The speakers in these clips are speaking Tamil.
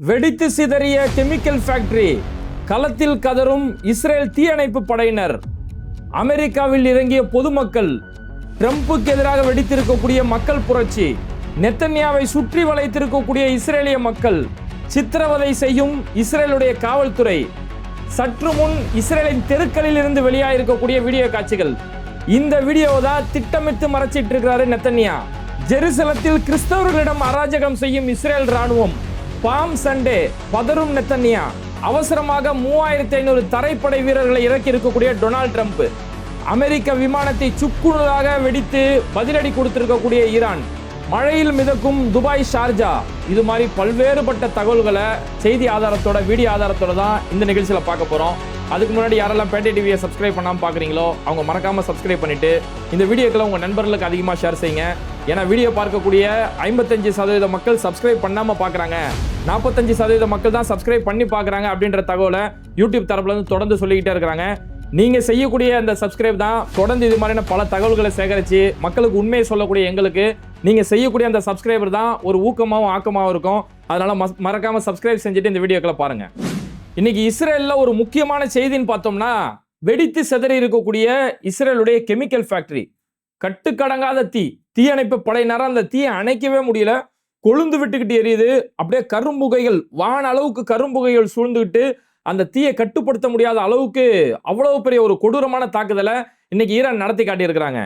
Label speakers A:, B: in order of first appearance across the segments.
A: வெடித்து சிதறிய கெமிக்கல் ஃபேக்டரி, களத்தில் கதறும் இஸ்ரேல் தீயணைப்பு படையினர், அமெரிக்காவில் இறங்கிய பொதுமக்கள், ட்ரம்புக்கு எதிராக வெடித்திருக்கக்கூடிய மக்கள் புரட்சி, நெத்தன்யாவை சுற்றி வளைத்திருக்கக்கூடிய இஸ்ரேலிய மக்கள், சித்திரவதை செய்யும் இஸ்ரேலுடைய காவல்துறை, சற்று முன் இஸ்ரேலின் தெருக்களில் இருந்து வெளியாயிருக்கக்கூடிய வீடியோ காட்சிகள். இந்த வீடியோ தான் திட்டமிட்டு மறைச்சிட்டு இருக்கிறாரு நெத்தன்யா. ஜெருசலத்தில் கிறிஸ்தவர்களிடம் அராஜகம் செய்யும் இஸ்ரேல் ராணுவம். பாம் சண்டே, பதறும் நெத்தன்யா. அவசரமாக 3500 தரைப்படை வீரர்களை இறக்கி இருக்கக்கூடிய டொனால்ட் ட்ரம்ப். அமெரிக்க விமானத்தை சுக்குநூறாக வெடித்து பதிலடி கொடுத்திருக்கக்கூடிய ஈரான். மழையில் மிதக்கும் துபாய், ஷார்ஜா. இது மாதிரி பல்வேறுபட்ட தகவல்களை செய்தி ஆதாரத்தோட, வீடியோ ஆதாரத்தோட தான் இந்த நிகழ்ச்சியில் பார்க்க போறோம். அதுக்கு முன்னாடி யாரெல்லாம் பேட்டை டிவியை சப்ஸ்கிரைப் பண்ணாமல் பார்க்குறீங்களோ அவங்க மறக்காம சப்ஸ்கிரைப் பண்ணிட்டு இந்த வீடியோக்களை உங்கள் நண்பர்களுக்கு அதிகமாக ஷேர் செய்யுங்க. ஏன்னா வீடியோ பார்க்கக்கூடிய 55% மக்கள் சப்ஸ்கிரைப் பண்ணாமல் பார்க்குறாங்க, 45% மக்கள் தான் சப்ஸ்கிரைப் பண்ணி பார்க்குறாங்க அப்படின்ற தகவலை யூடியூப் தரப்புல இருந்து தொடர்ந்து சொல்லிக்கிட்டே இருக்கிறாங்க. நீங்கள் செய்யக்கூடிய அந்த சப்ஸ்கிரைப் தான் தொடர்ந்து இது மாதிரியான பல தகவல்களை சேகரித்து மக்களுக்கு உண்மையை சொல்லக்கூடிய எங்களுக்கு நீங்கள் செய்யக்கூடிய அந்த சப்ஸ்கிரைபர் தான் ஒரு ஊக்கமாகவும் ஆக்கமாகவும் இருக்கும். அதனால் மறக்காமல் சப்ஸ்கிரைப் செஞ்சுட்டு இந்த வீடியோக்களை பாருங்கள். இன்னைக்கு இஸ்ரேலில் ஒரு முக்கியமான செய்தின்னு பார்த்தோம்னா, வெடித்து சிதறி இருக்கக்கூடிய இஸ்ரேலுடைய கெமிக்கல் ஃபேக்டரி. கட்டுக்கடங்காத தீயணைப்பு படையினரால் அந்த தீயை அணைக்கவே முடியல, கொழுந்து விட்டுக்கிட்டு எரியுது. அப்படியே கரும்புகைகள், வான அளவுக்கு கரும்புகைகள் சூழ்ந்துக்கிட்டு அந்த தீயை கட்டுப்படுத்த முடியாத அளவுக்கு அவ்வளவு பெரிய ஒரு கொடூரமான தாக்குதலை இன்னைக்கு ஈரான் நடத்தி காட்டியிருக்கிறாங்க.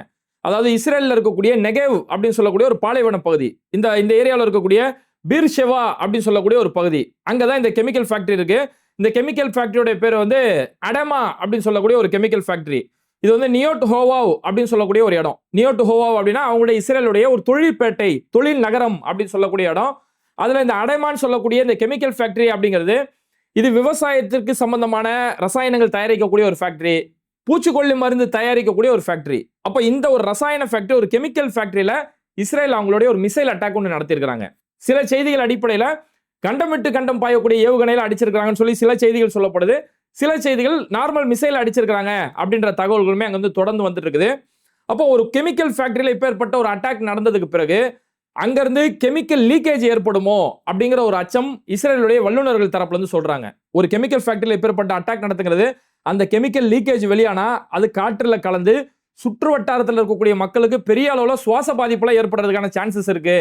A: அதாவது இஸ்ரேலில் இருக்கக்கூடிய நெகேவ் அப்படின்னு சொல்லக்கூடிய ஒரு பாலைவன பகுதி, இந்த ஏரியாவில் இருக்கக்கூடிய பீர்ஷெவா அப்படின்னு சொல்லக்கூடிய ஒரு பகுதி, அங்கதான் இந்த கெமிக்கல் ஃபேக்டரி இருக்கு. இந்த கெமிக்கல் ஃபேக்டரியோட பேர் வந்து அடமா அப்படின்னு சொல்லக்கூடிய ஒரு கெமிக்கல் ஃபேக்டரி. இது வந்து நியோட் ஹோவாவ் அப்படின்னு சொல்லக்கூடிய ஒரு இடம். நியோட் ஹோவாவ் அப்படின்னா அவங்களுடைய இஸ்ரேலுடைய ஒரு தொழில்பேட்டை, தொழில் நகரம் அப்படின்னு சொல்லக்கூடிய இடம். அதுல இந்த அடமான்னு சொல்லக்கூடிய இந்த கெமிக்கல் ஃபேக்டரி அப்படிங்கிறது, இது விவசாயத்திற்கு சம்பந்தமான ரசாயனங்கள் தயாரிக்கக்கூடிய ஒரு ஃபேக்டரி, பூச்சிக்கொல்லி மருந்து தயாரிக்கக்கூடிய ஒரு ஃபேக்டரி. அப்போ இந்த ஒரு ரசாயன ஃபேக்டரி, ஒரு கெமிக்கல் ஃபேக்டரியில இஸ்ரேல் அவங்களுடைய ஒரு மிசைல் அட்டாக் ஒன்று நடத்தியிருக்கிறாங்க. சில செய்திகள் அடிப்படையில் கண்டம் கண்டம் பாயக்கூடிய ஏவுகணையில் அடிச்சிருக்காங்கன்னு சொல்லி சில செய்திகள் சொல்லப்படுது. சில செய்திகள் நார்மல் மிசைல் அடிச்சிருக்காங்க அப்படின்ற தகவல்களுமே அங்க வந்து தொடர்ந்து வந்துட்டு இருக்குது. அப்போ ஒரு கெமிக்கல் ஃபேக்டரியில இப்பேற்பட்ட ஒரு அட்டாக் நடந்ததுக்கு பிறகு அங்கிருந்து கெமிக்கல் லீக்கேஜ் ஏற்படுமோ அப்படிங்கிற ஒரு அச்சம் இஸ்ரேலுடைய வல்லுநர்கள் தரப்புல இருந்து சொல்றாங்க. ஒரு கெமிக்கல் ஃபேக்டரியில இப்பேற்பட்ட அட்டாக் நடத்துங்கிறது, அந்த கெமிக்கல் லீக்கேஜ் வெளியானா அது காற்றுல கலந்து சுற்று வட்டாரத்தில் இருக்கக்கூடிய மக்களுக்கு பெரிய அளவுல சுவாச பாதிப்புலாம் ஏற்படுறதுக்கான சான்சஸ் இருக்கு.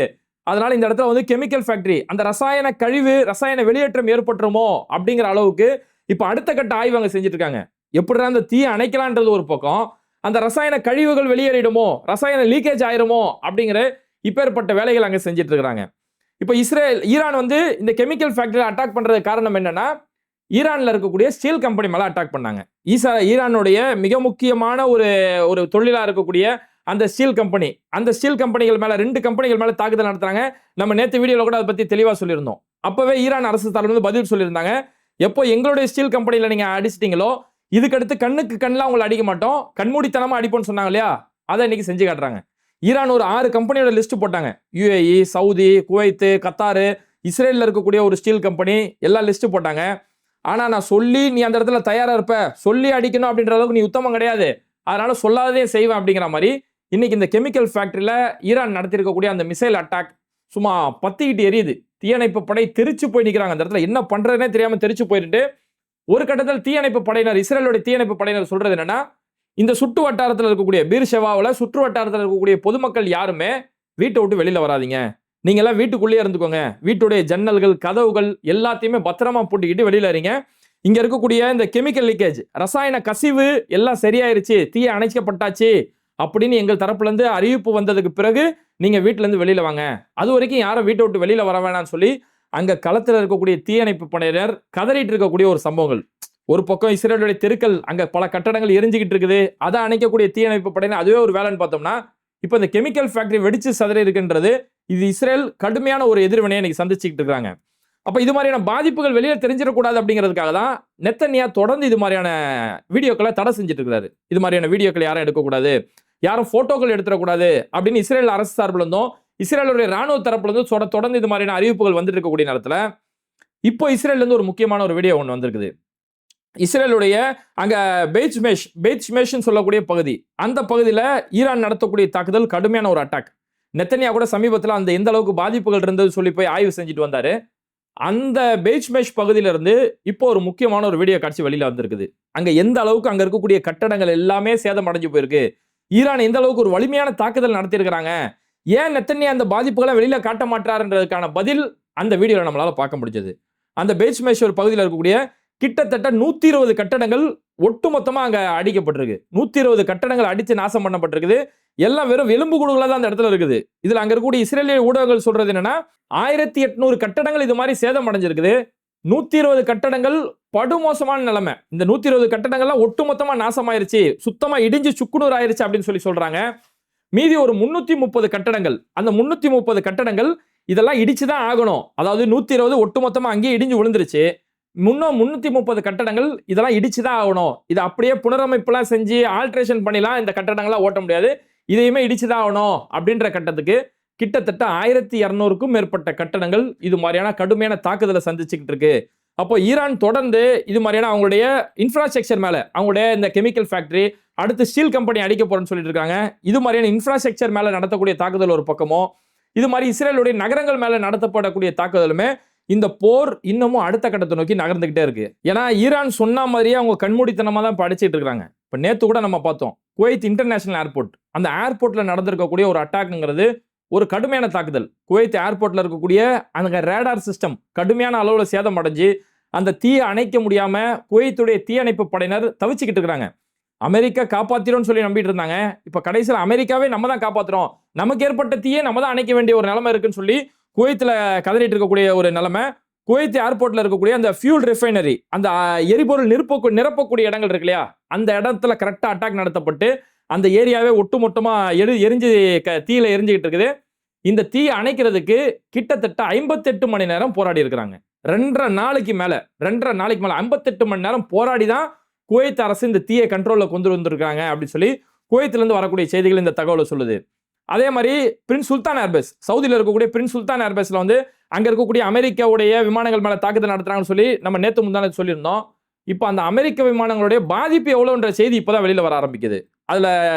A: அதனால இந்த இடத்துல வந்து கெமிக்கல் ஃபேக்டரி, அந்த ரசாயன கழிவு, ரசாயன வெளியேற்றம் ஏற்பட்டுருமோ அப்படிங்கிற அளவுக்கு இப்ப அடுத்த கட்ட ஆய்வு அங்க செஞ்சுட்டு இருக்காங்க. எப்படிதான் அந்த தீயை அணைக்கலான்றது ஒரு பக்கம், அந்த ரசாயன கழிவுகள் வெளியேறிடுமோ, ரசாயன லீக்கேஜ் ஆயிருமோ அப்படிங்கிற இப்பேற்பட்ட வேலைகள் அங்க செஞ்சுட்டு இருக்காங்க. இப்ப ஈரான் வந்து இந்த கெமிக்கல் ஃபேக்டரியை அட்டாக் பண்றது காரணம் என்னன்னா, ஈரான்ல இருக்கக்கூடிய ஸ்டீல் கம்பெனி மேல அட்டாக் பண்ணாங்க. ஈரானுடைய மிக முக்கியமான ஒரு தொழிலா இருக்கக்கூடிய அந்த ஸ்டீல் கம்பெனி, அந்த ஸ்டீல் கம்பெனிகள் மேல 2 கம்பெனிகள் மேல தாக்குதல் நடத்துறாங்க. நம்ம நேற்று வீடியோல கூட அதை பத்தி தெளிவா சொல்லியிருந்தோம். அப்பவே ஈரான் அரசு தரப்புல பதில் சொல்லியிருந்தாங்க, எப்போ எங்களுடைய ஸ்டீல் கம்பெனில நீங்க அடிச்சிட்டீங்களோ இதுக்கடுத்து கண்ணுக்கு கண்ணெல்லாம் உங்களை அடிக்க மாட்டோம், கண்மூடித்தனமா அடிப்போம்னு சொன்னாங்க இல்லையா, அதை இன்னைக்கு செஞ்சு காட்டுறாங்க. ஈரான் ஒரு 6 கம்பெனியோட லிஸ்ட் போட்டாங்க. யுஏஇ, சவுதி, குவைத், கத்தாரு, இஸ்ரேலில் இருக்கக்கூடிய ஒரு ஸ்டீல் கம்பெனி எல்லாம் லிஸ்ட் போட்டாங்க. ஆனா நான் சொல்லி நீ அந்த இடத்துல தயாரா இருப்ப, சொல்லி அடிக்கணும் அப்படின்ற அளவுக்கு நீ உத்தமம் கிடையாது, அதனால சொல்லாததே செய்வேன் அப்படிங்கிற மாதிரி இன்னைக்கு இந்த கெமிக்கல் ஃபேக்டரியில ஈரான் நடத்திருக்கக்கூடிய அந்த மிசைல் அட்டாக் சும்மா பத்திக்கிட்டு எரியுது. தீயணைப்பு படை தெரிச்சு போய் நிற்கிறாங்க. அந்த இடத்துல என்ன பண்றதுனே தெரியாம தெரிச்சு போயிட்டு ஒரு கட்டத்தில் தீயணைப்பு படையினர், இஸ்ரேலுடைய தீயணைப்பு படையினர் சொல்றது என்னன்னா, இந்த சுற்று வட்டாரத்தில் இருக்கக்கூடிய பீர்ஷெவாவில் சுற்று வட்டாரத்தில் இருக்கக்கூடிய பொதுமக்கள் யாருமே வீட்டை விட்டு வெளியில வராதீங்க, நீங்க எல்லாம் வீட்டுக்குள்ளேயே இருந்துக்கோங்க, வீட்டுடைய ஜன்னல்கள், கதவுகள் எல்லாத்தையுமே பத்திரமா பூட்டிக்கிட்டு வெளியில இருங்க. இங்க இருக்கக்கூடிய இந்த கெமிக்கல் லீக்கேஜ், ரசாயன கசிவு எல்லாம் சரியாயிருச்சு, தீயை அணைக்கப்பட்டாச்சு அப்படின்னு எங்கள் தரப்புல இருந்து அறிவிப்பு வந்ததுக்கு பிறகு நீங்க வீட்டுல இருந்து வெளியில வாங்க, அது வரைக்கும் யாரும் வீட்டை விட்டு வெளியில வர வேணாம்னு சொல்லி அங்க களத்துல இருக்கக்கூடிய தீயணைப்பு படையினர் கதறிட்டு இருக்கக்கூடிய ஒரு சம்பவங்கள். ஒரு பக்கம் இஸ்ரேலுடைய தெருக்கள், அங்க பல கட்டடங்கள் எரிஞ்சுக்கிட்டு இருக்குது, அதை அணைக்கக்கூடிய தீயணைப்பு படையினர் அதுவே ஒரு வேலைன்னு பார்த்தோம்னா, இப்போ இந்த கெமிக்கல் ஃபேக்டரி வெடிச்சு சதறி இருக்குன்றது, இது இஸ்ரேல் கடுமையான ஒரு எதிர்வினையை இன்னைக்கு சந்திச்சுக்கிட்டு இருக்காங்க. அப்ப இது மாதிரியான பாதிப்புகள் வெளியே தெரிஞ்சிடக்கூடாது அப்படிங்கிறதுக்காக தான் நெத்தன்யா தொடர்ந்து இது மாதிரியான வீடியோக்களை தடை செஞ்சுட்டு இருக்கிறாரு. இது மாதிரியான வீடியோக்கள் யாரும் எடுக்கக்கூடாது, யாரும் போட்டோக்கள் எடுத்துடக்கூடாது அப்படின்னு இஸ்ரேல் அரசு சார்பில் இருந்தும் இஸ்ரேலுடைய ராணுவ தரப்புல இருந்தும் தொடர்ந்து இது மாதிரியான அறிவிப்புகள் வந்துட்டு இருக்கக்கூடிய நேரத்தில் இப்போ இஸ்ரேல்ல இருந்து ஒரு முக்கியமான ஒரு வீடியோ ஒன்று வந்திருக்குது. இஸ்ரேலுடைய அங்க பெய்ச் சொல்லக்கூடிய பகுதி, அந்த பகுதியில் ஈரான் நடத்தக்கூடிய தாக்குதல் கடுமையான ஒரு அட்டாக். நெத்தன்யா கூட சமீபத்தில் அந்த எந்த அளவுக்கு பாதிப்புகள் இருந்தது சொல்லி போய் ஆய்வு செஞ்சுட்டு வந்தாரு. அந்த பெய்ச்மெஷ் பகுதியில இருந்து இப்போ ஒரு முக்கியமான ஒரு வீடியோ காட்சி வெளியில வந்திருக்குது. அங்க எந்த அளவுக்கு அங்க இருக்கக்கூடிய கட்டடங்கள் எல்லாமே சேதம் அடைஞ்சு போயிருக்கு. ஈரான் எந்த அளவுக்கு ஒரு வலிமையான தாக்குதல் நடத்தி இருக்காங்க. ஏன் நெத்தன்யா அந்த பாதிப்புகளை வெளியில காட்ட மாட்டாருன்றதுக்கான பதில் அந்த வீடியோல நம்மளால பார்க்க முடிஞ்சது. அந்த பெய்ச்மெஷ் ஒரு பகுதியில் இருக்கக்கூடிய கிட்டத்தட்ட 120 கட்டடங்கள் ஒட்டுமொத்தமா அங்க அடிக்கப்பட்டிருக்கு. 120 கட்டடங்கள் அடிச்சு நாசம் பண்ணப்பட்டிருக்குது. எல்லாம் வெறும் எலும்பு கூடுகளா தான் அந்த இடத்துல இருக்குது. இதுல அங்க இருக்கக்கூடிய இஸ்ரேலிய ஊடகங்கள் சொல்றது என்னன்னா 1800 கட்டடங்கள் இது மாதிரி சேதம் அடைஞ்சிருக்குது. 120 கட்டடங்கள் படுமோசமான நிலைமை. இந்த 120 கட்டடங்கள்லாம் ஒட்டுமொத்தமா நாசமாயிருச்சு, சுத்தமா இடிஞ்சு சுக்குநூறு ஆயிருச்சு அப்படின்னு சொல்றாங்க. மீதி ஒரு 330 கட்டடங்கள், அந்த 330 கட்டடங்கள் இதெல்லாம் இடிச்சுதான் ஆகணும். அதாவது 120 ஒட்டுமொத்தமா அங்கேயே இடிஞ்சு விழுந்துருச்சு. 330 கட்டடங்கள் இதெல்லாம் இடிச்சுதான் ஆகணும். இது அப்படியே புனரமைப்புலாம் செஞ்சு ஆல்ட்ரேஷன் பண்ணிலாம் இந்த கட்டடங்கள்லாம் ஓட்ட முடியாது. இதையுமே இடிச்சுதான் ஆகணும் அப்படின்ற கட்டத்துக்கு கிட்டத்தட்ட 1200க்கும் மேற்பட்ட கட்டடங்கள் இது மாதிரியான கடுமையான தாக்குதலை சந்திச்சுக்கிட்டு இருக்கு. அப்போ ஈரான் தொடர்ந்து இது மாதிரியான அவங்களுடைய இன்ஃப்ராஸ்ட்ரக்சர் மேல, அவங்களுடைய இந்த கெமிக்கல் ஃபேக்டரி, அடுத்து ஸ்டீல் கம்பெனி அடிக்க போறேன்னு சொல்லிட்டு இருக்காங்க. இது மாதிரியான இன்ஃப்ராஸ்ட்ரக்சர் மேல நடத்தக்கூடிய தாக்குதல் ஒரு பக்கமோ, இது மாதிரி இஸ்ரேலுடைய நகரங்கள் மேல நடத்தப்படக்கூடிய தாக்குதலுமே இந்த போர் இன்னமும் அடுத்த கட்டத்தை நோக்கி நகர்ந்துகிட்டே இருக்கு. ஏன்னா ஈரான் சொன்ன மாதிரியே அவங்க கண்மூடித்தனமா தான் படிச்சிட்டு இருக்காங்க. இப்ப நேத்து கூட நம்ம பார்த்தோம், குவைத் இன்டர்நேஷனல் ஏர்போர்ட், அந்த ஏர்போர்ட்ல நடந்திருக்கக்கூடிய ஒரு அட்டாக்ங்கிறது ஒரு கடுமையான தாக்குதல். குவைத் ஏர்போர்ட்ல இருக்கக்கூடிய அந்த ரேடார் சிஸ்டம் கடுமையான அளவுல சேதம் அடைஞ்சு அந்த தீயை அணைக்க முடியாம குவைத்துடைய தீயணைப்பு படையினர் தவிச்சுக்கிட்டு இருக்காங்க. அமெரிக்கா காப்பாத்திரோன்னு சொல்லி நம்பிட்டு இருந்தாங்க. இப்ப கடைசியில் அமெரிக்காவே நம்ம தான் காப்பாத்துறோம், நமக்கு ஏற்பட்ட தீயை நம்ம தான் அணைக்க வேண்டிய ஒரு நிலைமை இருக்குன்னு சொல்லி குவைத்துல கதறிட்டு இருக்கக்கூடிய ஒரு நிலைமை. குவைத் ஏர்போர்ட்ல இருக்கக்கூடிய அந்த ஃபியூல் ரிஃபைனரி, அந்த எரிபொருள் நிரப்பக்கூடிய இடங்கள் இருக்கு இல்லையா, அந்த இடத்துல கரெக்டா அட்டாக் நடத்தப்பட்டு அந்த ஏரியாவே ஒட்டுமொத்தமா எரிஞ்சு தீயில எரிஞ்சுக்கிட்டு இருக்குது. இந்த தீயை அணைக்கிறதுக்கு கிட்டத்தட்ட 58 மணி நேரம் போராடி இருக்கிறாங்க. 2.5 நாளைக்கு மேல 58 மணி நேரம் போராடி தான் குவைத் அரசு இந்த தீயை கண்ட்ரோல்ல கொண்டு வந்திருக்காங்க அப்படின்னு சொல்லி குவைத்துல இருந்து வரக்கூடிய செய்திகள் இந்த தகவலை சொல்லுது. அதே மாதிரி பிரின்ஸ் சுல்தான் ஏர்பேஸ், சவுதியில் இருக்கக்கூடிய பிரின்ஸ் சுல்தான் ஏர்பேஸ்ல வந்து அங்க இருக்கக்கூடிய அமெரிக்காவுடைய விமானங்கள் மேல தாக்குதல் நடத்துறாங்கன்னு சொல்லி நம்ம நேத்து முந்தானே சொல்லியிருந்தோம். இப்போ அந்த அமெரிக்க விமானங்களுடைய பாதிப்பு எவ்வளவுன்ற செய்தி இப்பதான் வெளியில வர ஆரம்பிக்குது. அதுல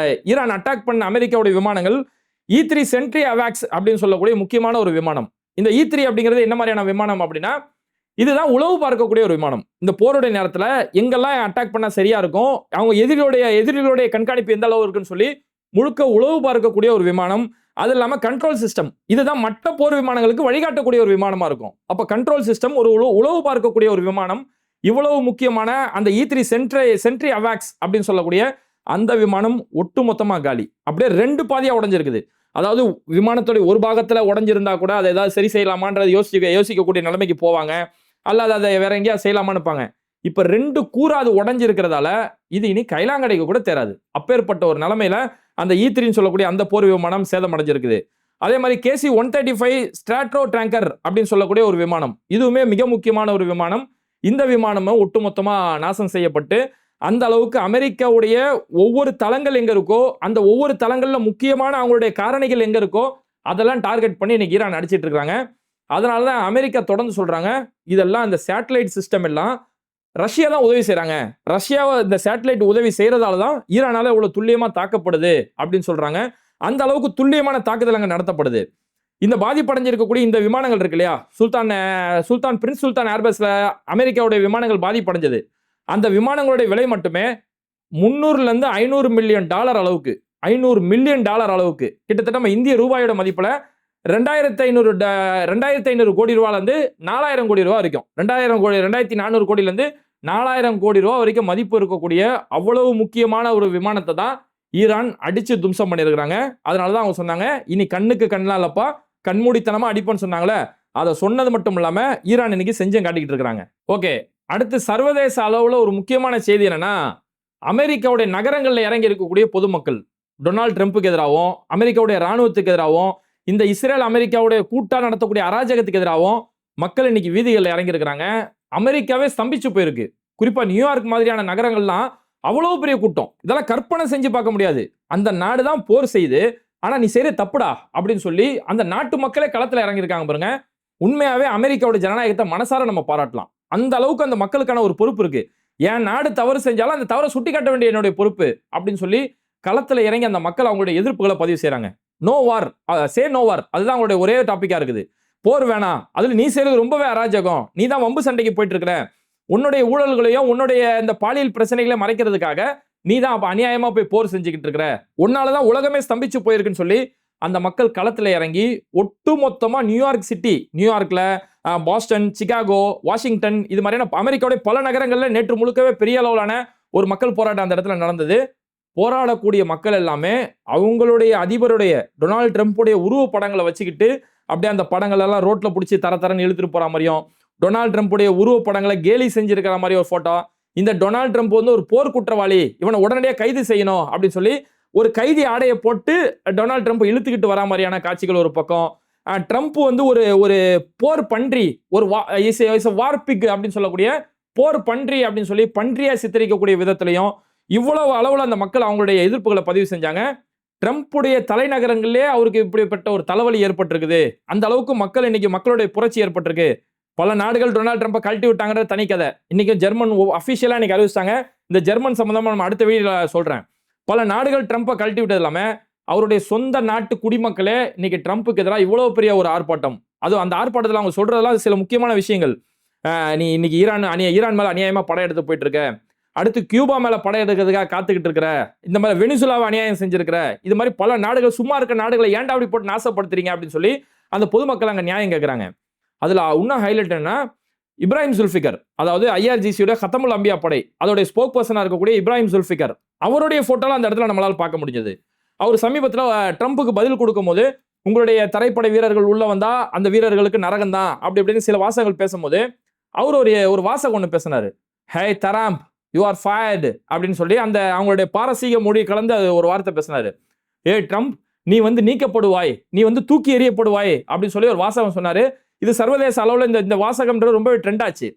A: ஈரான் அட்டாக் பண்ண அமெரிக்காவுடைய விமானங்கள் E3 சென்ட்ரி அவாக்ஸ் அப்படின்னு சொல்லக்கூடிய முக்கியமான ஒரு விமானம். இந்த E3 அப்படிங்கிறது என்ன மாதிரியான விமானம் அப்படின்னா, இதுதான் உளவு பார்க்கக்கூடிய ஒரு விமானம். இந்த போருடைய நேரத்துல எங்கெல்லாம் அட்டாக் பண்ணா சரியா இருக்கும், அவங்க எதிரிகளுடைய கண்காணிப்பு எந்த அளவு இருக்குன்னு சொல்லி முழுக்க உளவு பார்க்கக்கூடிய ஒரு விமானம். அது இல்லாம கண்ட்ரோல் சிஸ்டம், இதுதான் மற்ற போர் விமானங்களுக்கு வழிகாட்டக்கூடிய ஒரு விமானமா இருக்கும். அப்ப கண்ட்ரோல் சிஸ்டம், ஒரு உளவு பார்க்கக்கூடிய ஒரு விமானம், இவ்வளவு முக்கியமான அந்த E3 சென்ட்ரி அவாக்ஸ் அப்படின்னு சொல்லக்கூடிய அந்த விமானம் ஒட்டுமொத்தமா காலி. அப்படியே 2 பாதியா உடைஞ்சிருக்குது. அதாவது விமானத்துடைய ஒரு பாகத்துல உடைஞ்சிருந்தா கூட அதை ஏதாவது சரி செய்யலாமான்றது யோசிக்கக்கூடிய நிலைமைக்கு போவாங்க, அல்லது அதை வேற எங்கேயாவது செய்யலாமான்னு இருப்பாங்க. இப்ப 2 கூறா அது உடைஞ்சிருக்கிறதால இது இனி கைலாங்கடைக்கு கூட தேராது. அப்பேற்பட்ட ஒரு நிலைமையில அந்த E3 சொல்லக்கூடிய அந்த போர் விமானம் சேதம் அடைஞ்சிருக்குது. அதே மாதிரி KC-135 ஸ்ட்ராட்டோ டேங்கர் அப்படின்னு சொல்லக்கூடிய ஒரு விமானம், இதுவுமே மிக முக்கியமான ஒரு விமானம். இந்த விமானமும் ஒட்டுமொத்தமா நாசம் செய்யப்பட்டு, அந்த அளவுக்கு அமெரிக்காவுடைய ஒவ்வொரு தளங்கள் எங்க இருக்கோ, அந்த ஒவ்வொரு தளங்கள்ல முக்கியமான அவங்களுடைய காரணிகள் எங்க இருக்கோ அதெல்லாம் டார்கெட் பண்ணி இன்னைக்கு ஈரான் அடிச்சிட்டு இருக்காங்க. அதனாலதான் அமெரிக்கா தொடர்ந்து சொல்றாங்க, இதெல்லாம் இந்த சேட்டலைட் சிஸ்டம் எல்லாம் ரஷ்யா தான் உதவி செய்யறாங்க. ரஷ்யாவை இந்த சேட்டலைட் உதவி செய்யறதால தான் ஈரானால இவ்வளவு துல்லியமா தாக்கப்படுது அப்படின்னு சொல்றாங்க. அந்த அளவுக்கு துல்லியமான தாக்குதல் அங்க நடத்தப்படுது. இந்த பாதிப்படைஞ்சிருக்கக்கூடிய இந்த விமானங்கள் இருக்கு இல்லையா, பிரின்ஸ் சுல்தான் ஏர்பேஸ்ல அமெரிக்காவுடைய விமானங்கள் பாதிப்படைஞ்சது. அந்த விமானங்களுடைய விலை மட்டுமே 300 இருந்து 500 மில்லியன் டாலர் அளவுக்கு, 500 மில்லியன் டாலர் அளவுக்கு, கிட்டத்தட்ட நம்ம இந்திய ரூபாயோட மதிப்புல 2500 கோடி ரூபாயில இருந்து 4000 கோடி ரூபாய் வரைக்கும், 2400 கோடியில இருந்து 4000 கோடி ரூபாய் வரைக்கும் மதிப்பு இருக்கக்கூடிய அவ்வளவு முக்கியமான ஒரு விமானத்தை தான் ஈரான் அடிச்சு தும்சம் பண்ணியிருக்கிறாங்க. அதனாலதான் அவங்க சொன்னாங்க, இனி கண்ணுக்கு கண்ணெல்லாம் இல்லப்பா, கண்மூடித்தனமா அடிப்போன்னு சொன்னாங்களே, அதை சொன்னது மட்டும் இல்லாம ஈரான் இன்னைக்கு செஞ்சும் காட்டிக்கிட்டு இருக்காங்க. ஓகே, அடுத்து சர்வதேச அளவுல ஒரு முக்கியமான செய்தி என்னன்னா, அமெரிக்காவுடைய நகரங்கள்ல இறங்கி இருக்கக்கூடிய பொதுமக்கள் டொனால்டு ட்ரம்ப்புக்கு எதிராகவும், அமெரிக்காவுடைய ராணுவத்துக்கு எதிராகவும், இந்த இஸ்ரேல் அமெரிக்காவுடைய கூட்டா நடத்தக்கூடிய அராஜகத்துக்கு எதிராகவும் மக்கள் இன்னைக்கு வீதிகளில் இறங்கி இருக்கிறாங்க. அமெரிக்காவே ஸ்தம்பிச்சு போயிருக்கு. குறிப்பா நியூயார்க் மாதிரியான நகரங்கள்லாம் அவ்வளவு பெரிய கூட்டம், இதெல்லாம் கற்பனை செஞ்சு பார்க்க முடியாது. அந்த நாடு தான் போர் செய்து, ஆனா நீ செய்யற தப்புடா அப்படின்னு சொல்லி அந்த நாட்டு மக்களே களத்துல இறங்கி இருக்காங்க பாருங்க. உண்மையாவே அமெரிக்காவுடைய ஜனநாயகத்தை மனசார நம்ம பாராட்டலாம். அந்த அளவுக்கு அந்த மக்களுக்கான ஒரு பொறுப்பு இருக்கு. என் நாடு தவறு செஞ்சாலும் அந்த தவறை சுட்டி காட்ட வேண்டிய என்னுடைய பொறுப்பு அப்படின்னு சொல்லி களத்துல இறங்கி அந்த மக்கள் அவங்களுடைய எதிர்ப்புகளை பதிவு செய்யறாங்க. நோ வார், சே நோ வார், அதுதான் அவங்களுடைய ஒரே டாபிக்கா இருக்குது. போர் வேணாம், அதுல நீ செய்யறது ரொம்பவே அராஜகம், நீ தான் வம்பு சண்டைக்கு போயிட்டு இருக்கிற, உன்னுடைய ஊழல்களையும் உன்னுடைய இந்த பாலியல் பிரச்சனைகளை மறைக்கிறதுக்காக நீ தான் அப்ப அநியாயமா போய் போர் செஞ்சுக்கிட்டு இருக்கிற, உன்னாலதான் உலகமே ஸ்தம்பிச்சு போயிருக்குன்னு சொல்லி அந்த மக்கள் களத்துல இறங்கி ஒட்டு மொத்தமா நியூயார்க் சிட்டி, நியூயார்க்ல, பாஸ்டன், சிகாகோ, வாஷிங்டன், இது மாதிரியான அமெரிக்காவுடைய பல நகரங்கள்ல நேற்று முழுக்கவே பெரிய அளவிலான ஒரு மக்கள் போராட்டம் அந்த இடத்துல நடந்தது. போராடக்கூடிய மக்கள் எல்லாமே அவங்களுடைய அதிபருடைய டொனால்டு ட்ரம்ப்புடைய உருவ படங்களை வச்சுக்கிட்டு அப்படியே அந்த படங்கள் எல்லாம் ரோட்ல பிடிச்சி தரன்னு இழுத்துட்டு போற மாதிரியும், டொனால்டு ட்ரம்ப்புடைய உருவ படங்களை கேலி செஞ்சிருக்கிற மாதிரி ஒரு போட்டோ, இந்த டொனால்டு ட்ரம்ப் வந்து ஒரு போர் குற்றவாளி, இவனை உடனடியாக கைது செய்யணும் அப்படின்னு சொல்லி ஒரு கைதி ஆடையை போட்டு டொனால்டு ட்ரம்ப் இழுத்துக்கிட்டு வர மாதிரியான காட்சிகள் ஒரு பக்கம், ட்ரம்ப் வந்து ஒரு ஒரு போர் பன்றி, ஒரு வார்பிக் அப்படின்னு சொல்லக்கூடிய போர் பன்றி அப்படின்னு சொல்லி பன்றியா சித்தரிக்கக்கூடிய விதத்திலையும் இவ்வளவு அளவுல அந்த மக்கள் அவங்களுடைய எதிர்ப்புகளை பதிவு செஞ்சாங்க. ட்ரம்ப்புடைய தலைநகரங்களிலே அவருக்கு இப்படிப்பட்ட ஒரு தலைவலி ஏற்பட்டிருக்குது, அந்த அளவுக்கு மக்கள் இன்னைக்கு மக்களுடைய புரட்சி ஏற்பட்டிருக்கு. பல நாடுகள் டொனால்டு ட்ரம்பை கழட்டி விட்டாங்கன்ற தனி கதை. இன்னைக்கு ஜெர்மன் அபிஷியலா இன்னைக்கு அறிவிச்சாங்க. இந்த ஜெர்மன் சம்பந்தமா நம்ம அடுத்த வீடியோல சொல்றேன். பல நாடுகள் ட்ரம்பை கழட்டி விட்டது இல்லாம அவருடைய சொந்த நாட்டு குடிமக்களே இன்னைக்கு ட்ரம்ப்புக்கு எதிராக இவ்வளவு பெரிய ஒரு ஆர்ப்பாட்டம். அது அந்த ஆர்ப்பாட்டத்தில் அவங்க சொல்றதெல்லாம் சில முக்கியமான விஷயங்கள். நீ இன்னைக்கு ஈரான் மேல அநியாயமா படம் எடுத்து போயிட்டு இருக்க, அடுத்து கியூபா மேல படம் எடுக்கிறதுக்காக காத்துக்கிட்டு இருக்கிற, இந்த மாதிரி வெனிசுலாவை அநியாயம் செஞ்சிருக்கிற, இது மாதிரி பல நாடுகள், சும்மா இருக்க நாடுகளை ஏன்டா அப்படி போட்டு நாசப்படுத்துறீங்க அப்படின்னு சொல்லி அந்த பொதுமக்கள் அங்க நியாயம் கேட்கிறாங்க. அதுல இன்னும் ஹைலைட் என்ன, இப்ராஹிம் சுல்ஃபிகர், அதாவது ஐஆர்ஜிசியோட ஹத்தமுல் அம்பியா படை அதோட ஸ்போக் பர்சனா இருக்கக்கூடிய இப்ராஹிம் சுல்ஃபிகர், அவருடைய போட்டோலாம் அந்த இடத்துல நம்மளால பார்க்க முடிஞ்சது. அவர் சமீபத்தில் ட்ரம்புக்கு பதில் கொடுக்கும் போது, உங்களுடைய தரைப்படை வீரர்கள் உள்ள வந்தா அந்த வீரர்களுக்கு நரகம் தான் அப்படி அப்படின்னு சில வாசகங்கள் பேசும்போது அவர் ஒரு வாசகம் ஒன்று பேசினாரு. ஹே தராம்ப், யூ ஆர் ஃபயர்டு அப்படின்னு சொல்லி அந்த அவங்களுடைய பாரசீக மொழி கலந்து ஒரு வார்த்தை பேசினாரு. ஏ ட்ரம்ப், நீ வந்து நீக்கப்படுவாய், நீ வந்து தூக்கி எறியப்படுவாய் அப்படின்னு சொல்லி ஒரு வாசகம் சொன்னாரு. இது சர்வதேச அளவில் இந்த வாசகம்ன்றது ரொம்பவே ட்ரெண்ட் ஆச்சு.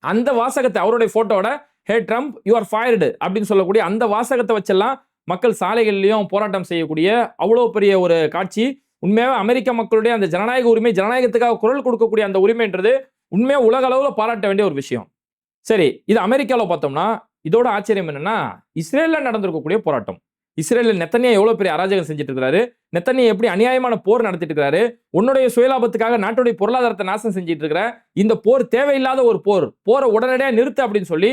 A: அந்த வாசகத்தை அவருடைய போட்டோட ஹே ட்ரம்ப் யூ ஆர் ஃபயர்டு அப்படின்னு சொல்லக்கூடிய அந்த வாசகத்தை வச்செல்லாம் மக்கள் சாலைகள்லையும் போராட்டம் செய்யக்கூடிய அவ்வளோ பெரிய ஒரு காட்சி. உண்மையாவே அமெரிக்க மக்களுடைய அந்த ஜனநாயக உரிமை, ஜனநாயகத்துக்காக குரல் கொடுக்கக்கூடிய அந்த உரிமைன்றது உண்மையா உலக அளவில் பாராட்ட வேண்டிய ஒரு விஷயம். சரி, இது அமெரிக்காவில் பார்த்தோம்னா இதோட ஆச்சரியம் என்னன்னா, இஸ்ரேல்ல நடந்திருக்கக்கூடிய போராட்டம். இஸ்ரேலில் நெத்தனியா எவ்வளவு பெரிய அராஜகம் செஞ்சுட்டு இருக்காரு, நெத்தனியா எப்படி அநியாயமான போர் நடத்திட்டு இருக்காரு, உன்னுடைய சுயலாபத்துக்காக நாட்டுடைய பொருளாதாரத்தை நாசம் செஞ்சுட்டு இருக்கிற இந்த போர் தேவையில்லாத ஒரு போரை உடனடியாக நிறுத்து அப்படின்னு சொல்லி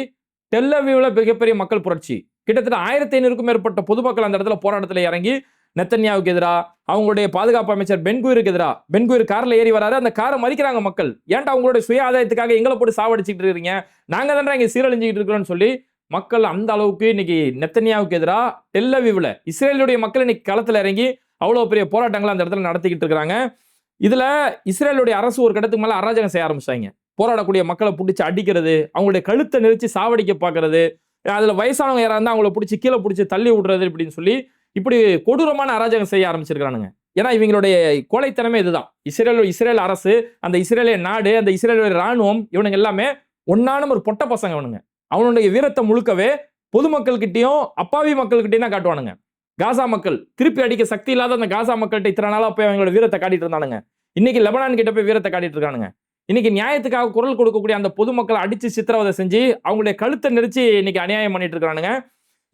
A: டெல் அவீவ்ல மிகப்பெரிய மக்கள் புரட்சி. கிட்டத்தட்ட 1500க்கும் மேற்பட்ட பொதுமக்கள் அந்த இடத்துல போராட்டத்தில் இறங்கி நெத்தன்யாவுக்கு எதிராக, அவங்களுடைய பாதுகாப்பு அமைச்சர் பென்குயிருக்கு எதிராக, பென்குயிர் கார்ல ஏறி வராரு, அந்த காரை மறிக்கிறாங்க மக்கள். ஏன்டா அவங்களுடைய சுய ஆதாயத்துக்காக எங்களை போட்டு சாவடிச்சுட்டு இருக்கீங்க, நாங்க தானே இங்க சீரழிஞ்சுக்கிட்டு இருக்கிறோம்னு சொல்லி மக்கள் அந்த அளவுக்கு இன்னைக்கு நெத்தன்யாவுக்கு எதிராக டெல் அவீவ்ல இஸ்ரேலுடைய மக்கள் இன்னைக்கு களத்துல இறங்கி அவ்வளவு பெரிய போராட்டங்களை அந்த இடத்துல நடத்திக்கிட்டு இருக்காங்க. இதுல இஸ்ரேலுடைய அரசு ஒரு கட்டத்துக்கு மேல அராஜகம் செய்ய ஆரம்பிச்சாங்க. போராடக்கூடிய மக்களை பிடிச்சி அடிக்கிறது, அவங்களுடைய கழுத்தை நெரிச்சு சாவடிக்க பாக்குறது, அதுல வயசானவங்க யாராவது இருந்தா அவங்கள பிடிச்சி கீழே பிடிச்சி தள்ளி விடுறது அப்படின்னு சொல்லி இப்படி கொடூரமான அராஜகம் செய்ய ஆரம்பிச்சிருக்கானுங்க. ஏன்னா இவங்களுடைய கோழைத்தனமே இதுதான். இஸ்ரேல் அரசு, அந்த இஸ்ரேலிய நாடு, அந்த இஸ்ரேலுடைய ராணுவம், இவனுங்க எல்லாமே ஒன்னான ஒரு பொட்ட பசங்க. அவனுங்க அவனுடைய வீரத்தை முழுக்கவே பொதுமக்கள் கிட்டையும் அப்பாவி மக்கள் கிட்டையும் தான் காட்டுவானுங்க. காசா மக்கள் திருப்பி அடிக்க சக்தி இல்லாத அந்த காசா மக்கள்கிட்ட இத்தனை நாளா போய் அவங்களோட வீரத்தை காட்டிட்டு இருந்தானுங்க. இன்னைக்கு லெபனான் கிட்ட போய் வீரத்தை காட்டிட்டு இருக்கானுங்க. இன்னைக்கு நியாயத்துக்காக குரல் கொடுக்கக்கூடிய அந்த பொதுமக்களை அடிச்சு சித்திரவதை செஞ்சு அவங்களுடைய கழுத்தை நெரிச்சு இன்னைக்கு அநியாயம் பண்ணிட்டு இருக்கானுங்க.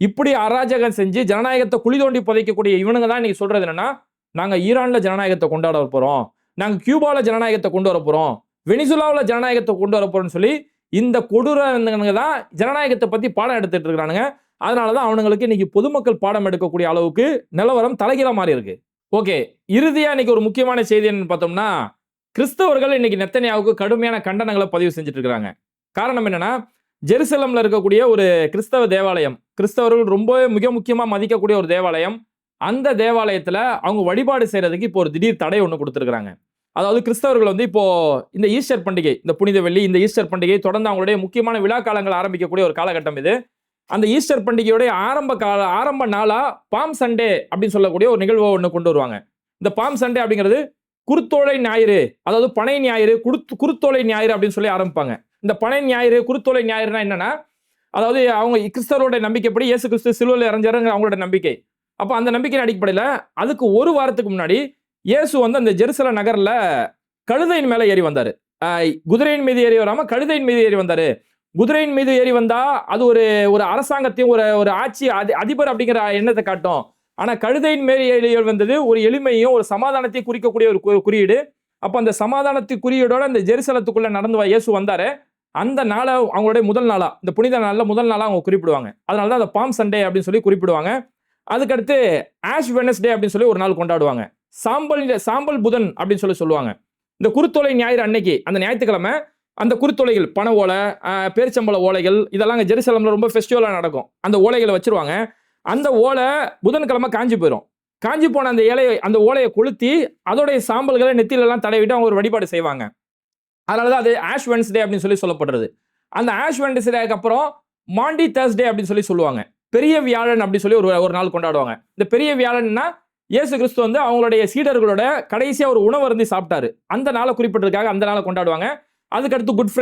A: இப்படி அராஜகம் செஞ்சு ஜனநாயகத்தை குழி தோண்டி புதைக்கக்கூடிய இவனுங்க தான் இன்னைக்கு சொல்றது என்னன்னா, நாங்க ஈரான்ல ஜனநாயகத்தை கொண்டாட போறோம், நாங்க கியூபால ஜனநாயகத்தை கொண்டு வர போறோம், வெனிசுலாவில் ஜனநாயகத்தை கொண்டு வர போறோம்னு சொல்லி இந்த கொடூரங்க தான் ஜனநாயகத்தை பத்தி பாடம் எடுத்துட்டு இருக்கிறானுங்க. அதனாலதான் அவனுங்களுக்கு இன்னைக்கு பொதுமக்கள் பாடம் எடுக்கக்கூடிய அளவுக்கு நிலவரம் தலைகீழ மாறி இருக்கு. ஓகே, இறுதியா இன்னைக்கு ஒரு முக்கியமான செய்தி என்னன்னு பார்த்தோம்னா, கிறிஸ்தவர்கள் இன்னைக்கு நெத்தன்யாவுக்கு கடுமையான கண்டனங்களை பதிவு செஞ்சுட்டு இருக்காங்க. காரணம் என்னன்னா, ஜெருசலம்ல இருக்கக்கூடிய ஒரு கிறிஸ்தவ தேவாலயம், கிறிஸ்தவர்கள் ரொம்ப மிக முக்கியமா மதிக்கக்கூடிய ஒரு தேவாலயம், அந்த தேவாலயத்துல அவங்க வழிபாடு செய்யறதுக்கு இப்போ ஒரு திடீர் தடை ஒன்று கொடுத்துருக்காங்க. அதாவது கிறிஸ்தவர்கள் வந்து இப்போ இந்த ஈஸ்டர் பண்டிகை, இந்த புனித வெள்ளி, இந்த ஈஸ்டர் பண்டிகை தொடர்ந்து அவங்களுடைய முக்கியமான விழா காலங்கள் ஆரம்பிக்கக்கூடிய ஒரு காலகட்டம் இது. அந்த ஈஸ்டர் பண்டிகையோடைய ஆரம்ப நாளா பாம் சண்டே அப்படின்னு சொல்லக்கூடிய ஒரு நிகழ்வை ஒன்று கொண்டு வருவாங்க. இந்த பாம் சண்டே அப்படிங்கிறது குருத்தோலை ஞாயிறு, அதாவது பனை ஞாயிறு, குருத்தோலை ஞாயிறு அப்படின்னு சொல்லி ஆரம்பிப்பாங்க. இந்த பனை ஞாயிறு, குருத்தோலை ஞாயிறுனா என்னன்னா, அதாவது அவங்க கிறிஸ்தவரோட நம்பிக்கைப்படி இயேசு கிறிஸ்து சிலுவையில் இறஞ்சாருங்க அவங்களோட நம்பிக்கை. அப்போ அந்த நம்பிக்கையின் அடிப்படையில் அதுக்கு ஒரு வாரத்துக்கு முன்னாடி இயேசு வந்து அந்த ஜெருசலம் நகர்ல கழுதையின் மேல ஏறி வந்தாரு. குதிரையின் மீது ஏறி வராம கழுதையின் மீது ஏறி வந்தாரு. குதிரையின் மீது ஏறி வந்தா அது ஒரு அரசாங்கத்தையும் ஒரு ஆட்சி அதிபர் அப்படிங்கிற எண்ணத்தை காட்டும். ஆனா கழுதையின் மேல் ஏறி வந்தது ஒரு எளிமையும் ஒரு சமாதானத்தையும் குறிக்கக்கூடிய ஒரு குறியீடு. அப்ப அந்த சமாதானத்து குறியீடோட அந்த ஜெருசலத்துக்குள்ள நடந்து இயேசு வந்தாரு. அந்த நாளை அவங்களுடைய முதல் நாளா, இந்த புனித நாள்ல முதல் நாளா அவங்க குறிப்பிடுவாங்க. அதனாலதான் அந்த பாம் சண்டே அப்படின்னு சொல்லி குறிப்பிடுவாங்க. அதுக்கடுத்து ஆஷ் வெனஸ்டே அப்படின்னு சொல்லி ஒரு நாள் கொண்டாடுவாங்க. சாம்பல் புதன் அப்படின்னு சொல்லி சொல்லுவாங்க. இந்த குருத்தோலை ஞாயிறு அன்னைக்கு, அந்த ஞாயிற்றுக்கிழமை அந்த குருத்தோலைகள், பனை ஓலை, பேரிச்சம்பழ ஓலைகள், இதெல்லாம் ஜெருசலம்ல ரொம்ப ஃபெஸ்டிவலா நடக்கும். அந்த ஓலைகளை வச்சிருவாங்க. அந்த ஓலை புதன்கிழமை காஞ்சி போயிடும். காஞ்சி போன அந்த ஓலையை கொளுத்தி அதோடைய சாம்பல்களை நெத்தியில எல்லாம் தடவிட்டு அவங்க ஒரு வழிபாடு செய்வாங்க. அதனாலதான் அது ஆஷ் வென்ஸ்டே அப்படின்னு சொல்லி சொல்லப்படுறது. அந்த ஆஷ் வென்ஸ்டேக்கு அப்புறம் மாண்டி தர்ஸ்டே அப்படின்னு சொல்லி சொல்லுவாங்க. பெரிய வியாழன் அப்படின்னு சொல்லி ஒரு நாள் கொண்டாடுவாங்க. இந்த பெரிய வியாழன்னா இயேசு கிறிஸ்து வந்து அவங்களுடைய சீடர்களோட கடைசியா ஒரு உணவு அருந்தி சாப்பிட்டாரு. அந்த நாளை குறிப்பிட்டிருக்காங்க, அந்த நாளை கொண்டாடுவாங்க. அதுக்கடுத்து குட்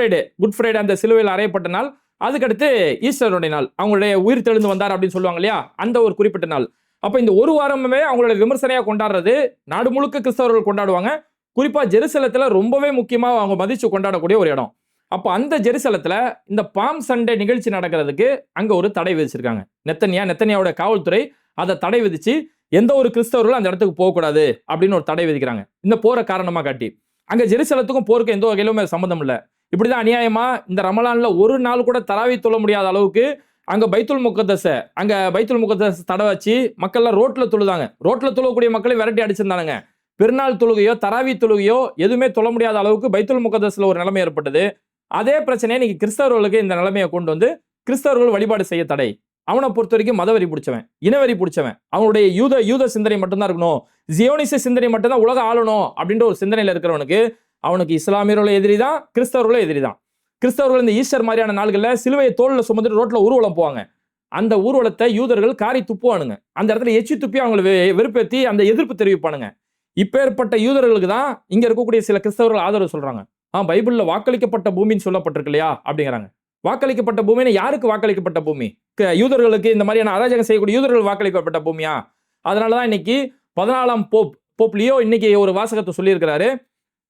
A: ஃப்ரைடே அந்த சிலுவையில் அறையப்பட்ட நாள். அதுக்கடுத்து ஈஸ்டருடைய நாள், அவங்களுடைய உயிர் தெழுந்து வந்தார் அப்படின்னு சொல்லுவாங்க இல்லையா, அந்த ஒரு குறிப்பிட்ட நாள். அப்ப இந்த ஒரு வாரமே அவங்களுடைய விமர்சனையா கொண்டாடுறது நாடு முழுக்க கிறிஸ்தவர்கள் கொண்டாடுவாங்க. குறிப்பா ஜெருசலத்துல ரொம்பவே முக்கியமா அவங்க மதிச்சு கொண்டாடக்கூடிய ஒரு இடம். அப்ப அந்த ஜெருசலத்துல இந்த பாம் சண்டே நிகழ்ச்சி நடக்கிறதுக்கு அங்க ஒரு தடை விதிச்சிருக்காங்க. நெத்தனியாவோட காவல்துறை அதை தடை விதிச்சு எந்த ஒரு கிறிஸ்தவர்களும் அந்த இடத்துக்கு போகக்கூடாது அப்படின்னு ஒரு தடை விதிக்கிறாங்க. இந்த போரை காரணமா காட்டி அங்க ஜெருசலத்துக்கும் போருக்கு எந்த வகையிலுமே சம்பந்தம் இல்லை. இப்படிதான் அநியாயமா இந்த ரமலான்ல ஒரு நாள் கூட தராவி தொழ முடியாத அளவுக்கு அங்க பைத்துல் முகத்தஸ் தடை வச்சு மக்கள்லாம் ரோட்ல தொழுதாங்க. ரோட்ல தொழக்கூடிய மக்களை விரட்டி அடிச்சிருந்தானுங்க. பெருநாள் தொழுகையோ தராவி தொழுகையோ எதுவுமே தொழ முடியாத அளவுக்கு பைத்துல் முகத்தஸ்ல ஒரு நிலைமை ஏற்பட்டது. அதே பிரச்சனையை இன்னைக்கு கிறிஸ்தவர்களுக்கு இந்த நிலைமையை கொண்டு வந்து கிறிஸ்தவர்கள் வழிபாடு செய்ய தடை. அவனை பொறுத்த வரைக்கும் மதவெறி பிடிச்சவன், இனவெறி பிடிச்சவன், அவனுடைய யூத சிந்தனை மட்டும்தான் இருக்கணும், ஜியோனிச சிந்தனை மட்டும்தான் உலக ஆளணும் அப்படின்ற ஒரு சிந்தனையில இருக்கிறவனுக்கு அவனுக்கு இஸ்லாமியர்களும் எதிரி தான், கிறிஸ்தவர்களும் எதிரி தான். கிறிஸ்தவர்கள் இந்த ஈஸ்டர் மாதிரியான நாள்கள்ல சிலுவையை தோல்ல சுமந்துட்டு ரோட்ல ஊர்வலம் போவாங்க. அந்த ஊர்வலத்தை யூதர்கள் காரி துப்புவானுங்க. அந்த இடத்துல எச்சி துப்பி அவங்களை வெறுப்பேற்றி அந்த எதிர்ப்பு தெரிவிப்பானுங்க. இப்பேற்பட்ட யூதர்களுக்கு தான் இங்க இருக்கக்கூடிய சில கிறிஸ்தவர்கள் ஆதரவு சொல்றாங்க. பைபிள்ல வாக்களிக்கப்பட்ட பூமின்னு சொல்லப்பட்டிருக்கு இல்லையா அப்படிங்கிறாங்க. வாக்களிக்கப்பட்ட பூமின்னு யாருக்கு வாக்களிக்கப்பட்ட பூமி? யூதர்களுக்கு, இந்த மாதிரியான அராஜகம் செய்யக்கூடிய யூதர்கள் வாக்களிக்கப்பட்ட பூமியா? அதனாலதான் இன்னைக்கு 14ஆம் போப் லியோ இன்னைக்கு ஒரு வாசகத்தை சொல்லியிருக்கிறாரு.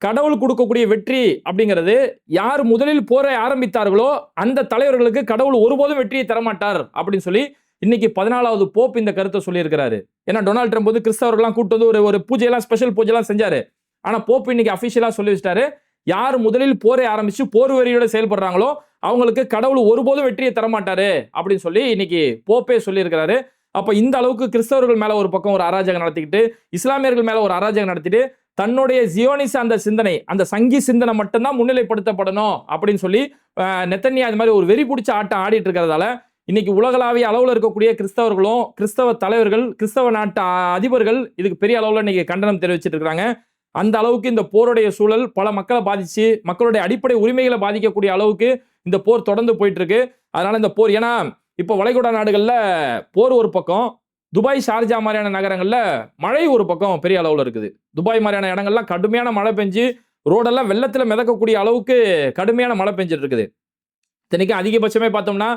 A: கடவுள் கொடுக்கக்கூடிய வெற்றி அப்படிங்கிறது யார் முதலில் போரை ஆரம்பித்தார்களோ அந்த தலைவர்களுக்கு கடவுள் ஒருபோதும் வெற்றியை தரமாட்டார் அப்படின்னு சொல்லி இன்னைக்கு 14வது போப் இந்த கருத்தை சொல்லியிருக்கிறாரு. ஏன்னா டொனால்ட் ட்ரம்ப் வந்து கிறிஸ்தவர்கள்லாம் கூட்டு வந்து ஒரு பூஜையெல்லாம், ஸ்பெஷல் பூஜைலாம் செஞ்சாரு. ஆனா போப் இன்னைக்கு அபிஷியலா சொல்லி வச்சிட்டாரு, யார் முதலில் போரை ஆரம்பிச்சு போர் வெறியோட செயல்படுறாங்களோ அவங்களுக்கு கடவுள் ஒருபோதும் வெற்றியை தரமாட்டாரு அப்படின்னு சொல்லி இன்னைக்கு போப்பே சொல்லியிருக்கிறாரு. அப்ப இந்த அளவுக்கு கிறிஸ்தவர்கள் மேல ஒரு பக்கம் ஒரு அராஜகம் நடத்திக்கிட்டு, இஸ்லாமியர்கள் மேல ஒரு அராஜகம் நடத்திட்டு, தன்னுடைய ஜியோனிச அந்த சிந்தனை, அந்த சங்கி சிந்தனை மட்டும்தான் முன்னிலைப்படுத்தப்படணும் அப்படின்னு சொல்லி நெத்தன்யா அது மாதிரி ஒரு வெறி பிடிச்ச ஆட்டம் ஆடிட்டு இருக்கிறதால இன்னைக்கு உலகளாவிய அளவில் இருக்கக்கூடிய கிறிஸ்தவர்களும், கிறிஸ்தவ தலைவர்கள், கிறிஸ்தவ நாட்டு அதிபர்கள் இதுக்கு பெரிய அளவில் இன்னைக்கு கண்டனம் தெரிவிச்சிட்டு இருக்காங்க. அந்த அளவுக்கு இந்த போருடைய சூழல் பல மக்களை பாதிச்சு, மக்களுடைய அடிப்படை உரிமைகளை பாதிக்கக்கூடிய அளவுக்கு இந்த போர் தொடர்ந்து போயிட்டு இருக்கு. அதனால இந்த போர், ஏன்னா இப்போ வளைகுடா நாடுகள்ல போர் ஒரு பக்கம், துபாய், ஷார்ஜா மாதிரியான நகரங்கள்ல மழை ஒரு பக்கம் பெரிய அளவில் இருக்குது. துபாய் மாதிரியான இடங்கள்லாம் கடுமையான மழை பெஞ்சு ரோடெல்லாம் வெள்ளத்துல மிதக்கக்கூடிய அளவுக்கு கடுமையான மழை பெஞ்சிட்டு இருக்குது. இத்தனைக்கு அதிகபட்சமே பார்த்தோம்னா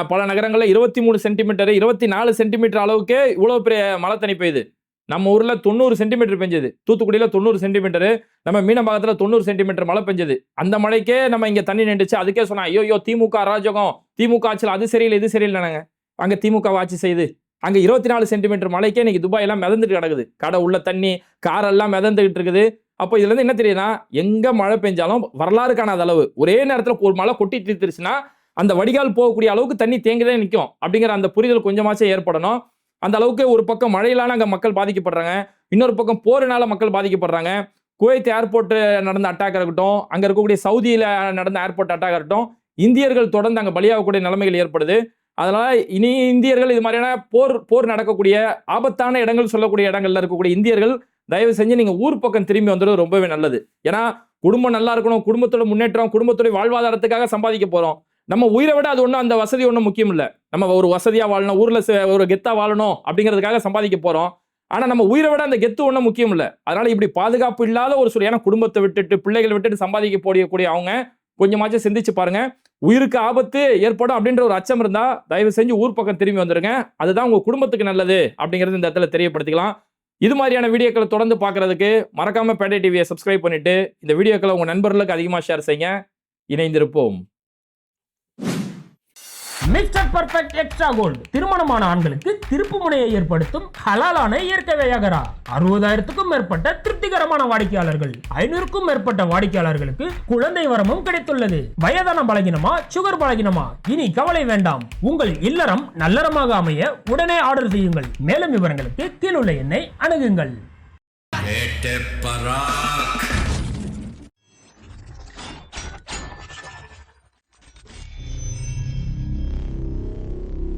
A: பல நகரங்கள்ல 23 சென்டிமீட்டர், 24 சென்டிமீட்டர் அளவுக்கே இவ்வளவு பெரிய மழை தண்ணி பெய்யுது. நம்ம ஊர்ல 90 சென்டிமீட்டர் பெஞ்சது, தூத்துக்குடியில 90 சென்டிமீட்டர், நம்ம மீனம்பாக்கத்துல 90 சென்டிமீட்டர் மழை பெஞ்சது. அந்த மழைக்கே நம்ம இங்க தண்ணி நின்றுச்சு. அதுக்கே சொன்னா ஐயோ திமுக அராஜகம், திமுக ஆட்சியில் அது சரியில்லை இது சரியில்லைனாங்க. அங்க திமுக ஆட்சி செய்யுது. அங்க 24 சென்டிமீட்டர் மழைக்கே இன்னைக்கு துபாய் எல்லாம் மிதந்துட்டு கிடக்குது. கடை உள்ள தண்ணி, காரெல்லாம் மிதந்துகிட்டு இருக்குது. அப்போ இதுல இருந்து என்ன தெரியுதுன்னா, எங்க மழை பெஞ்சாலும் வரலாறு காணாத அளவு ஒரே நேரத்துல ஒரு மழை கொட்டி தீர்த்துருச்சுன்னா அந்த வடிகால் போகக்கூடிய அளவுக்கு தண்ணி தேங்கிதான் நிற்கும் அப்படிங்கிற அந்த புரிதல் கொஞ்சமாச்சும் ஏற்படணும். அந்த அளவுக்கு ஒரு பக்கம் மழையிலான அங்க மக்கள் பாதிக்கப்படுறாங்க, இன்னொரு பக்கம் போரினால மக்கள் பாதிக்கப்படுறாங்க. குவைத் ஏர்போர்ட் நடந்த அட்டாக் இருக்கட்டும், அங்க இருக்கக்கூடிய சவுதியில நடந்த ஏர்போர்ட் அட்டாக் இருக்கட்டும், இந்தியர்கள் தொடர்ந்து அங்க பலியாகக்கூடிய நிலைமைகள் ஏற்படுது. அதனால இனி இந்தியர்கள் இது மாதிரியான போர் நடக்கக்கூடிய ஆபத்தான இடங்கள் சொல்லக்கூடிய இடங்கள்ல இருக்கக்கூடிய இந்தியர்கள் தயவு செஞ்சு நீங்க ஊர் பக்கம் திரும்பி வந்துடுறது ரொம்பவே நல்லது. ஏன்னா குடும்பம் நல்லா இருக்கணும், குடும்பத்தோட முன்னேற்றம், குடும்பத்தோட வாழ்வாதாரத்துக்காக சம்பாதிக்க போறோம். நம்ம உயிரை விட அது ஒன்றும், அந்த வசதி ஒன்றும் முக்கியம் இல்லை. நம்ம ஒரு வசதியா வாழணும், ஊர்ல ஒரு கெத்தா வாழணும் அப்படிங்கிறதுக்காக சம்பாதிக்க போறோம். ஆனா நம்ம உயிரை விட அந்த கெத்து ஒன்றும் முக்கியம் இல்லை. அதனால இப்படி பாதுகாப்பு இல்லாத ஒரு சூழல், ஏன்னா குடும்பத்தை விட்டுட்டு பிள்ளைகளை விட்டுட்டு சம்பாதிக்க போடக்கூடிய அவங்க கொஞ்சமாச்சும் சிந்திச்சு பாருங்க. உயிருக்கு ஆபத்து ஏற்படும் அப்படின்ற ஒரு அச்சம் இருந்தா தயவு செஞ்சு ஊர் பக்கம் திரும்பி வந்துருங்க. அதுதான் உங்க குடும்பத்துக்கு நல்லது அப்படிங்கிறது இந்த இடத்துல தெரியப்படுத்திக்கலாம். இது மாதிரியான வீடியோக்களை தொடர்ந்து பார்க்கறதுக்கு மறக்காம பேட்டை டிவியை சப்ஸ்கிரைப் பண்ணிட்டு இந்த வீடியோக்களை உங்க நண்பர்களுக்கு அதிகமாக ஷேர் செய்யுங்க. இணைந்திருப்போம்.
B: மிஸ்டர் பர்ஃபெக்ட் எக்ஸ்ட்ரா கோல்டு திருமணமான ஆண்களுக்கு திருப்பு முனையை ஏற்படுத்தும் ஹலாலான இயற்கை வியாகரா. 60,000க்கும் மேற்பட்ட திருப்திகரமான வாடிக்கையாளர்கள், 500க்கும் மேற்பட்ட வாடிக்கையாளர்களுக்கு குழந்தை வரமும் கிடைத்துள்ளது. வயதான பலகினமா, சுகர் பலகினமா, இனி கவலை வேண்டாம். உங்கள் இல்லறம் நல்லறமாக அமைய உடனே ஆர்டர் செய்யுங்கள். மேலும் விவரங்களுக்கு கீழுள்ள எண்ணை அணுகுங்கள்.